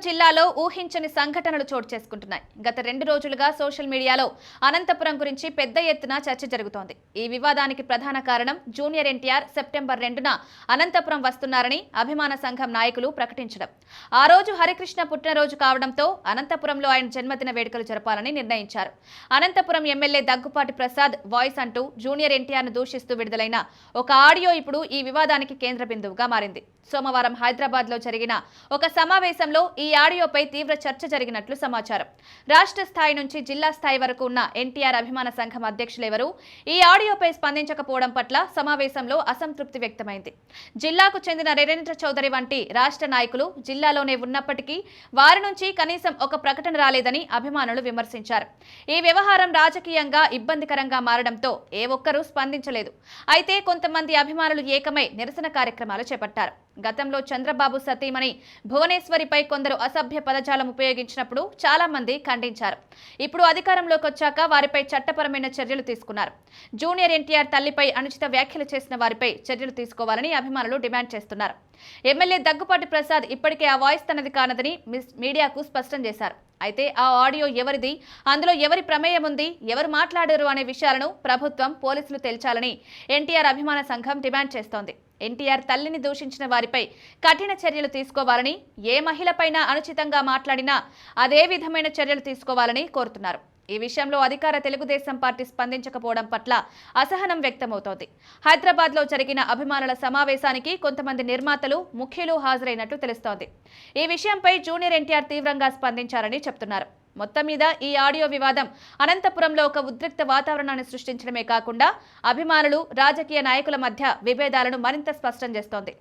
జిల్లాలో ఊహించని సంఘటనలు చోటు చేసుకుంటున్నాయి. గత 2 రోజులుగా సోషల్ మీడియాలో అనంతపురం గురించి పెద్ద ఎత్తున చర్చ జరుగుతోంది. ఈ వివాదానికి ప్రధాన కారణం జూనియర్ ఎన్టీఆర్ సెప్టెంబర్ 2న అనంతపురం వస్తున్నారని అభిమాన సంఘం నాయకులు ప్రకటించడం. ఆ రోజు హరికృష్ణ పుట్టినరోజు కావడంతో అనంతపురంలో ఆయన జన్మదిన వేడుకలు జరపాలని నిర్ణయించారు. అనంతపురం ఎమ్మెల్యే దగ్గుపాటి ప్రసాద్ వాయిస్ అంటూ జూనియర్ ఎన్టీఆర్ను దూషిస్తూ విడుదలైన ఒక ఆడియో ఇప్పుడు ఈ వివాదానికి కేంద్ర బిందువుగా మారింది. సోమవారం హైదరాబాద్లో జరిగిన ఒక సమావేశంలో ఈ ఆడియోపై తీవ్ర చర్చ జరిగినట్లు సమాచారం. రాష్ట్ర స్థాయి నుంచి జిల్లా స్థాయి వరకు ఉన్న ఎన్టీఆర్ అభిమాన సంఘం అధ్యక్షులెవరూ ఈ ఆడియోపై స్పందించకపోవడం పట్ల సమావేశంలో అసంతృప్తి వ్యక్తమైంది. జిల్లాకు చెందిన నరేంద్ర చౌదరి వంటి రాష్ట్ర నాయకులు జిల్లాలోనే ఉన్నప్పటికీ వారి నుంచి కనీసం ఒక ప్రకటన రాలేదని అభిమానులు విమర్శించారు. ఈ వ్యవహారం రాజకీయంగా ఇబ్బందికరంగా మారడంతో ఏ ఒక్కరూ స్పందించలేదు. అయితే కొంతమంది అభిమానులు ఏకమై నిరసన కార్యక్రమాలు చేపట్టారు. గతంలో చంద్రబాబు సతీమణి భువనేశ్వరిపై కొందరు అసభ్య పదజాలం ఉపయోగించినప్పుడు చాలా మంది ఖండించారు. ఇప్పుడు అధికారంలోకి వచ్చాక వారిపై చట్టపరమైన చర్యలు తీసుకున్నారు. జూనియర్ ఎన్టీఆర్ తల్లిపై అనుచిత వ్యాఖ్యలు చేసిన వారిపై చర్యలు తీసుకోవాలని అభిమానులు డిమాండ్ చేస్తున్నారు. ఎమ్మెల్యే దగ్గుపాటి ప్రసాద్ ఇప్పటికే ఆ వాయిస్ తనది కానదని మీడియాకు స్పష్టం చేశారు. అయితే ఆ ఆడియో ఎవరిది, అందులో ఎవరి ప్రమేయం ఉంది, ఎవరు మాట్లాడారు అనే విషయాలను ప్రభుత్వం, పోలీసులు తేల్చాలని ఎన్టీఆర్ అభిమాన సంఘం డిమాండ్ చేస్తోంది. ఎన్టీఆర్ తల్లిని దూషించిన వారిపై కఠిన చర్యలు తీసుకోవాలని, ఏ మహిళపైనా అనుచితంగా మాట్లాడినా అదే విధమైన చర్యలు తీసుకోవాలని కోరుతున్నారు. ఈ విషయంలో అధికార తెలుగుదేశం పార్టీ స్పందించకపోవడం పట్ల అసహనం వ్యక్తమవుతోంది. హైదరాబాద్లో జరిగిన అభిమానుల సమావేశానికి కొంతమంది నిర్మాతలు, ముఖ్యులు హాజరైనట్లు తెలుస్తోంది. ఈ విషయంపై జూనియర్ ఎన్టీఆర్ తీవ్రంగా స్పందించారని చెప్తున్నారు. మొత్తం మీద ఈ ఆడియో వివాదం అనంతపురంలో ఒక ఉద్రిక్త వాతావరణాన్ని సృష్టించడమే కాకుండా అభిమానులు, రాజకీయ నాయకుల మధ్య విభేదాలను మరింత స్పష్టం చేస్తోంది.